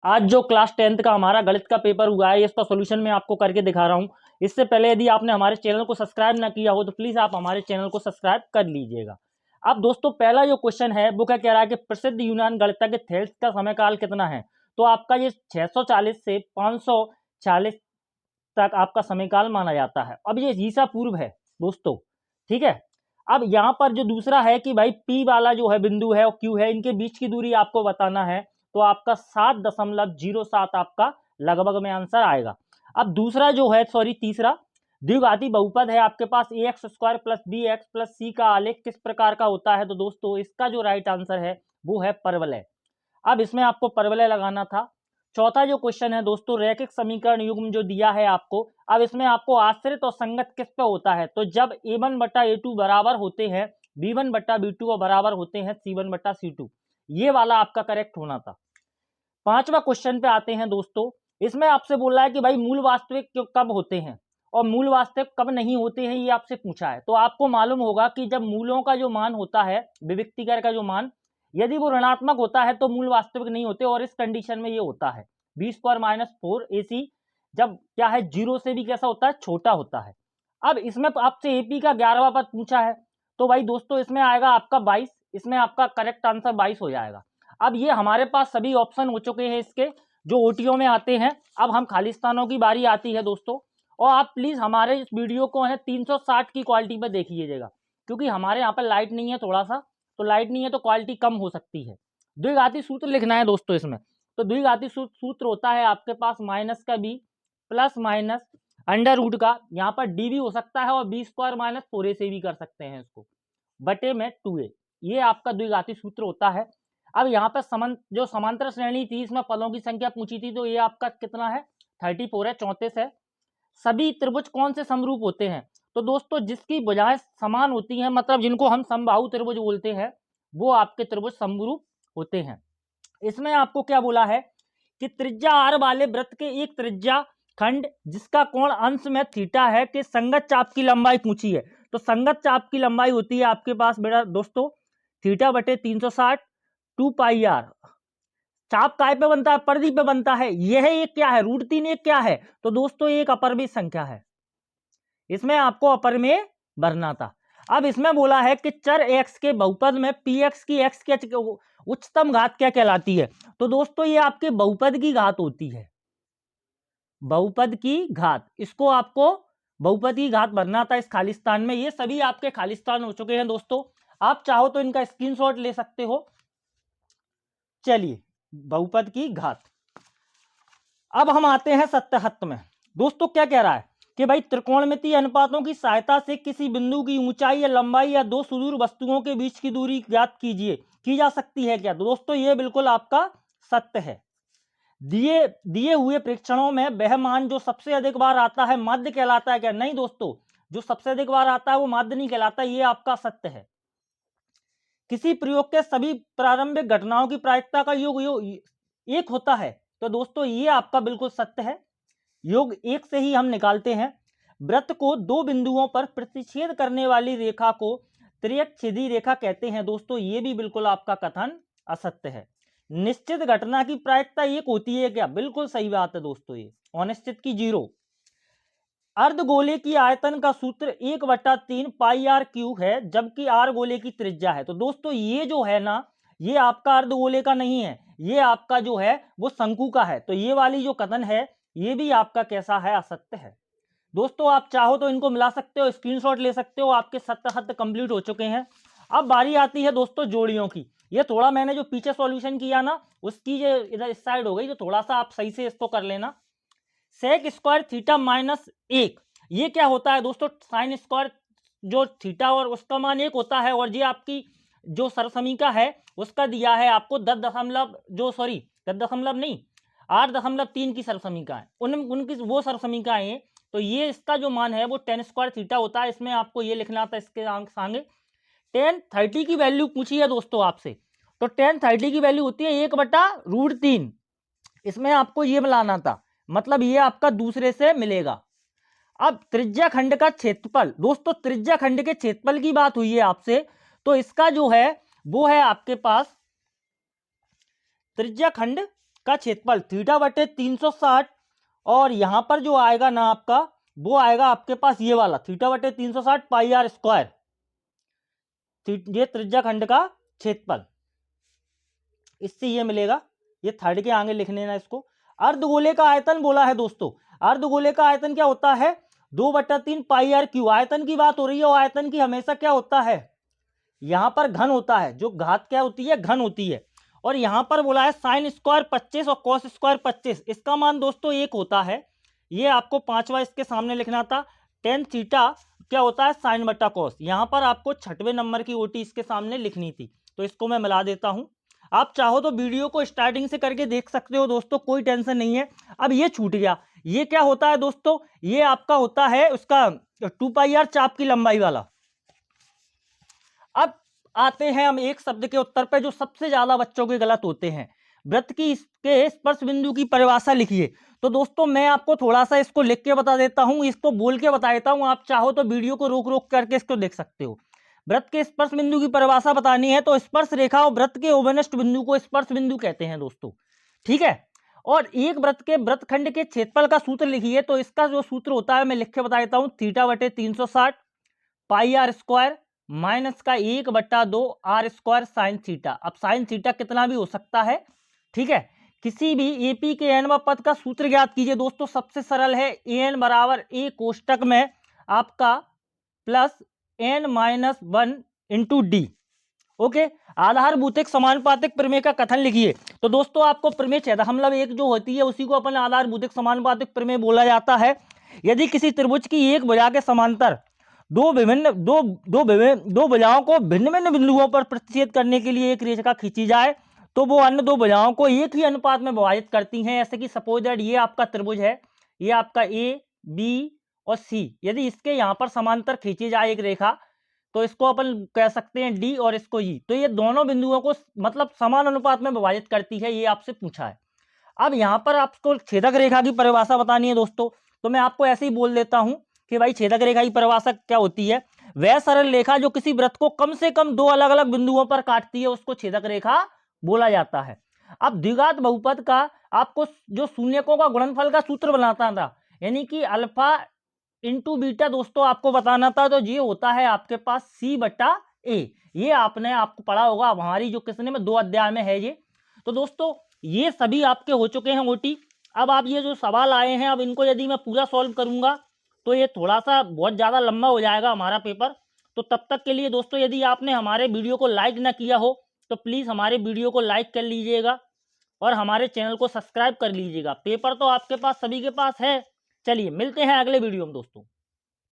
आज जो class 10th का हमारा गणित का पेपर हुआ है इसका सॉल्यूशन मैं आपको करके दिखा रहा हूं। इससे पहले यदि आपने हमारे चैनल को सब्सक्राइब ना किया हो तो प्लीज आप हमारे चैनल को सब्सक्राइब कर लीजिएगा। अब दोस्तों पहला जो क्वेश्चन है वो क्या कह रहा है कि प्रसिद्ध यूनान गणितज्ञ थेल्स का समय काल कितना है। तो आपका ये 640 से 540 तक आपका समय काल माना जाता है। अब ये ईसा पूर्व है दोस्तों, ठीक है। अब यहाँ पर जो दूसरा है कि भाई पी वाला जो है बिंदु है और क्यू है, इनके बीच की दूरी आपको बताना है। तो आपका 7.07 आपका लगभग में आंसर आएगा। अब दूसरा जो है तीसरा द्विघाती बहुपद है आपके पास ax² plus b x plus c का आलेख किस प्रकार का होता है। तो दोस्तों इसका जो राइट आंसर है वो है परवलय। अब इसमें आपको परवलय लगाना था। चौथा जो क्वेश्चन है दोस्तों रैखिक समीकरण युग्म जो दिया है आपको, अब इसमें आपको आश्रित और संगत किस पे होता है। तो जब a1 बटा a2 बराबर होते हैं b1 बटा b2 और बराबर होते हैं c1 बटा c2, ये वाला आपका करेक्ट होना था। पांचवा क्वेश्चन पे आते हैं दोस्तों, इसमें आपसे बोल रहा है कि भाई मूल वास्तविक कब होते हैं और मूल वास्तविक कब नहीं होते हैं, ये आपसे पूछा है। तो आपको मालूम होगा कि जब मूलों का जो मान होता है, विविक्तिकर का जो मान, यदि वो ऋणात्मक होता है तो मूल वास्तविक नहीं होते। और इस कंडीशन में ये होता है b² - 4ac, जब क्या है 0 से भी कैसा होता है, छोटा होता है। अब इसमें आपसे एपी का 11वां पद पूछा है, तो भाई दोस्तों इसमें आएगा आपका 22, इसमें आपका करेक्ट आंसर 22 हो जाएगा। अब ये हमारे पास सभी ऑप्शन हो चुके हैं इसके जो ओटीओ में आते हैं। अब हम खाली स्थानों की बारी आती है दोस्तों, और आप प्लीज हमारे इस वीडियो को है 360 की क्वालिटी पर देखिएगा, क्योंकि हमारे यहाँ पर लाइट नहीं है थोड़ा सा, तो लाइट नहीं है तो क्वालिटी कम हो सकती है। द्विघाती सूत्र लिखना है दोस्तों इसमें। तो द्विघाती सूत्र होता है आपके पास माइनस का B plus minus under root का, यहाँ पर डी भी हो सकता है और b² - 4a से भी कर सकते हैं इसको, बटे में 2a, ये आपका द्विघाती सूत्र होता है। अब यहाँ पर जो समांतर श्रेणी थी इसमें पदों की संख्या पूछी थी, तो ये आपका कितना है 34 है, 34 है। सभी त्रिभुज कौन से समरूप होते हैं। तो दोस्तों जिसकी भुजाएं समान होती हैं, मतलब जिनको हम समबाहु त्रिभुज बोलते हैं, वो आपके त्रिभुज समरूप होते हैं। इसमें आपको क्या बोला है कि त्रिज्या r वाले वृत्त के एक त्रिज्या खंड जिसका कोण अंश में थीटा है कि संगत चाप की लंबाई पूछी है। तो संगत चाप की लंबाई होती है आपके पास बेटा दोस्तों थीटा बटे 360 2πr। चाप काय पे बनता है, परिधि पे बनता है। यह एक क्या है, √3 एक क्या है, तो दोस्तों एक अपरिमेय संख्या है, इसमें आपको अपरिमेय भरना था। अब इसमें बोला है कि चर x के बहुपद में px की x के उच्चतम घात क्या कहलाती है। तो दोस्तों ये आपके बहुपद की घात होती है, बहुपद की घात, इसको आपको बहुपद की घात भरना था इस खालिस्तान में। ये सभी आपके खालिस्तान हो चुके हैं दोस्तों, आप चाहो तो इनका स्क्रीनशॉट ले सकते हो। चलिए बहुपद की घात। अब हम आते हैं सत्याहत में। दोस्तों क्या कह रहा है कि भाई त्रिकोणमितीय अनुपातों की सहायता से किसी बिंदु की ऊंचाई या लंबाई या दो सुदूर वस्तुओं के बीच की दूरी ज्ञात कीजिए, की जा सकती है क्या। दोस्तों ये बिल्कुल आपका सत्य है। दिए हुए परीक्षणों में वह मान जो सबसे अधिक बार आता है माध्य कहलाता है क्या। नहीं दोस्तों, जो सबसे अधिक बार आता है वो माध्य नहीं कहलाता, ये आपका सत्य है। किसी प्रयोग के सभी प्रारंभिक घटनाओं की प्रायिकता का योग एक होता है, तो दोस्तों ये आपका बिल्कुल सत्य है, योग एक से ही हम निकालते हैं। वृत्त को दो बिंदुओं पर प्रतिच्छेद करने वाली रेखा को त्रियकछेदी रेखा कहते हैं, दोस्तों ये भी बिल्कुल आपका कथन असत्य है। निश्चित घटना की प्रायिकता एक होती है क्या, बिल्कुल सही बात है दोस्तों, ये अनिश्चित की 0। अर्धगोले की आयतन का सूत्र 1/3 πr³ है, जबकि r गोले की त्रिज्या है। तो दोस्तों ये जो है ना, ये आपका अर्धगोले का नहीं है, ये आपका जो है वो शंकु का है। तो ये वाली जो कथन है ये भी आपका कैसा है, असत्य है। दोस्तों आप चाहो तो इनको मिला सकते हो, स्क्रीनशॉट ले सकते हो, आपके सत्य कंप्लीट हो चुके हैं। अब बारी आती है दोस्तों जोड़ियों की। ये थोड़ा मैंने जो पीछे सॉल्यूशन किया ना उसकी जो इधर इस साइड हो गई, तो थोड़ा सा आप सही से इसको कर लेना। sec² थीटा -1, ये क्या होता है दोस्तों, sin² जो थीटा और उसका मान 1 होता है, और ये आपकी जो सरसमीका है उसका दिया है आपको 8.3 की सरसमीका है, उनकी वो सरसमीकाएं हैं। तो ये इसका जो मान है वो tan² थीटा होता है। इसमें आपको ये लिखना था इसके आगे। tan 30 की वैल्यू पूछी है दोस्तों आपसे, तो tan 30 की वैल्यू होती है 1/√3, इसमें आपको ये मिलाना था, मतलब ये आपका दूसरे से मिलेगा। अब त्रिज्या खंड का क्षेत्रफल, दोस्तों त्रिज्या खंड के क्षेत्रफल की बात हुई है आपसे, तो इसका जो है वो है आपके पास त्रिज्या खंड का क्षेत्रफल थीटा बटे 360, और यहां पर जो आएगा ना आपका, वो आएगा आपके पास ये वाला थीटा बटे 360 पाई आर स्क्वायर, ये त्रिज्या खंड का क्षेत्रफल, इससे ये मिलेगा। ये थर्ड के आगे लिख लेना इसको। अर्धगोले का आयतन बोला है दोस्तों, अर्धगोले का आयतन क्या होता है, 2/3 पाई आर क्यू। आयतन की बात हो रही है, और आयतन की हमेशा क्या होता है, यहां पर घन होता है, जो घात क्या होती है, घन होती है। और यहां पर बोला है साइन स्क्वायर 25 और कॉस स्क्वायर 25, इसका मान दोस्तों 1 होता है। ये आपको पांचवा इसके सामने लिखना था। टेन थीटा क्या होता है, साइन बटा कॉस। यहां पर आपको 6वें नंबर की ओटी इसके सामने लिखनी थी, तो इसको मैं मिला देता हूं। आप चाहो तो वीडियो को स्टार्टिंग से करके देख सकते हो दोस्तों, कोई टेंशन नहीं है। अब ये छूट गया, ये क्या होता है दोस्तों, ये आपका होता है उसका 2 पाई आर चाप की लंबाई वाला। अब आते हैं हम एक शब्द के उत्तर पे जो सबसे ज्यादा बच्चों के गलत होते हैं। वृत्त की इसके स्पर्श बिंदु की परिभाषा लिखिए। तो दोस्तों मैं आपको थोड़ा सा इसको लिख के बता देता हूं, इसको बोल के बता देता हूं, आप चाहो तो वीडियो को रोक रोक करके इसको देख सकते हो। वृत्त के स्पर्श बिंदु की परिभाषा बतानी है तो स्पर्श रेखा और वृत्त के उभयनिष्ठ बिंदु को स्पर्श बिंदु कहते हैं दोस्तों, ठीक है। और एक वृत्त के वृत्तखंड के क्षेत्रफल का सूत्र लिखिए। तो इसका जो सूत्र होता है मैं लिख के बता देता हूं, थीटा बटे 360 पाई आर स्क्वायर माइनस का 1/2 आर स्क्वायर साइन थीटा। अब साइन थीटा कितना भी हो सकता है, ठीक है। किसी भी एपी के एन पद का सूत्र ज्ञात कीजिए दोस्तों, सबसे सरल है एन बराबर ए कोष्टक में आपका plus N minus 1 into D. Okay, आधारभूत एक समानुपातिक प्रमेय का कथन लिखिए। तो दोस्तों आपको प्रमेय छेदा मतलब एक जो होती है उसी को अपन आधारभूत एक समानुपातिक प्रमेय बोला जाता है। यदि किसी त्रिभुज की एक भुजा के समांतर दो भुजाओं को भिन्न भिन्न बिंदुओं पर प्रतिच्छेद करने के लिए एक रेखा खींची जाए तो वो अन्य दो भुजाओं को एक ही अनुपात में विभाजित करती हैं। ऐसे कि सपोज दैट ये आपका त्रिभुज है, ये आपका ए बी और सी, यदि इसके यहाँ पर समांतर खींची जाए एक रेखा तो इसको अपन कह सकते हैं डी और इसको ई, तो ये दोनों बिंदुओं को मतलब समान अनुपात में विभाजित करती है, ये आपसे पूछा है। अब यहाँ पर आपको छेदक रेखा की परिभाषा बतानी है दोस्तों, तो मैं आपको ऐसे ही बोल देता हूं कि भाई छेदक रेखा की परिभाषा क्या होती है, वह सरल रेखा जो किसी वृत्त को कम से कम दो अलग अलग बिंदुओं पर काटती है उसको छेदक रेखा बोला जाता है। अब द्विघात बहुपद का आपको जो शून्यकों का गुणनफल का सूत्र बनाता था, यानी कि अल्फा इंटू बीटा दोस्तों आपको बताना था, तो ये होता है आपके पास सी बटा ए। ये आपने आपको पढ़ा होगा हमारी जो किसने में 2 अध्याय में है ये। तो दोस्तों ये सभी आपके हो चुके हैं ओटी। अब आप ये जो सवाल आए हैं, अब इनको यदि मैं पूरा सॉल्व करूंगा तो ये थोड़ा सा बहुत ज़्यादा लंबा हो जाएगा हमारा पेपर। तो तब तक के लिए दोस्तों यदि आपने हमारे वीडियो को लाइक ना किया हो तो प्लीज़ हमारे वीडियो को लाइक कर लीजिएगा और हमारे चैनल को सब्सक्राइब कर लीजिएगा। पेपर तो आपके पास सभी के पास है। चलिए मिलते हैं अगले वीडियो में दोस्तों।